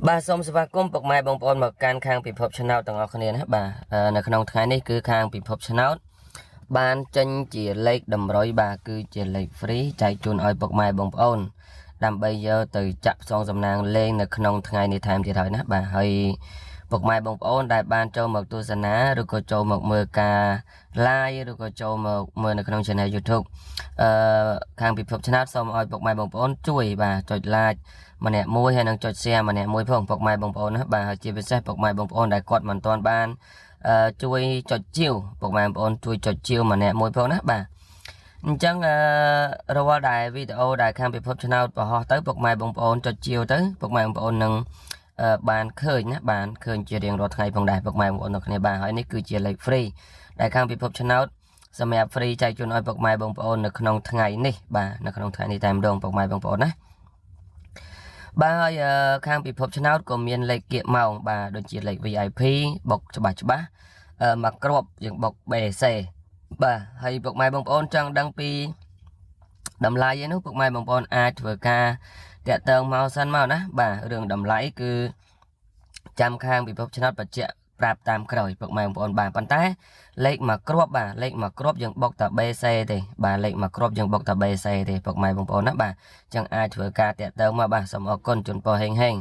bà xong sẽ va cung bậc mai bông bồn một can khang bị phập channel tầng ở này bàในขนมไทยนี่คือkhang bị phập channel បានចេញជាលេខតម្រុយបាទគឺជាលេខ free ចែកជូនឲ្យពុកម៉ែបងប្អូនដើម្បីយកទៅចាក់ផ្សងសំណាងលេងនៅក្នុងថ្ងៃនេះថែមទៀតហើយណាបាទហើយពុកម៉ែបងប្អូនដែលបានចូលមកទស្សនាឬក៏ចូលមកមើលការ live ឬក៏ចូលមកមើលនៅក្នុង channel YouTube ខាងពិភពឆ្នាំសូមឲ្យពុកម៉ែបងប្អូនជួយបាទចុច like ម្នាក់មួយហើយនឹងចុច share ម្នាក់មួយផងពុកម៉ែបងប្អូនណាបាទហើយជាពិសេសពុកម៉ែបងប្អូនដែលគាត់មិនទាន់បានជួយចុចជាវពុកម៉ែបងប្អូនជួយចុចជាវម្នាក់មួយផងណាបាទអញ្ចឹងរាល់ដែលវីដេអូដែលខាងពិភពឆ្នាំបង្ហោះទៅពុកម៉ែបងប្អូនចុចជាវទៅពុកម៉ែបងប្អូននឹងបានឃើញណាបានឃើញជារៀងរាល់ថ្ងៃផងដែរពុកម៉ែបងប្អូនទាំងគ្នាបាទហើយនេះគឺជាលេខ free ដែលខាងពិភពឆ្នាំសម្រាប់ free ចែកជូនឲ្យពុកម៉ែបងប្អូននៅក្នុងថ្ងៃនេះបាទនៅក្នុងថ្ងៃនេះតែម្ដងពុកម៉ែបងប្អូនណាបាទហើយខាងពិភពឆ្នាំក៏មានលេខគៀកម៉ោងបាទដូចជាលេខ VIP បុកច្បាស់មកគ្រាប់យើងបុក BC បាទហើយពុកម៉ែបងប្អូនចង់ដឹងពីតម្លៃឯនោះពុកម៉ែបងប្អូនអាចធ្វើការតាក់ទងមកសិនមកណាបាទរឿងតម្លៃគឺចាំខាងពិភពឆ្នាំបច្ចៈប្រាប់តាមក្រោយពុកម៉ែបងប្អូនបាទប៉ុន្តែលេខមកគ្រាប់បាទលេខមកគ្រាប់យើងបុកតែ BC ទេបាទលេខមកគ្រាប់យើងបុកតែ BC ទេពុកម៉ែបងប្អូនណាបាទចឹងអាចធ្វើការតាក់ទងមកបាទសូមអរគុណជូនពរហេង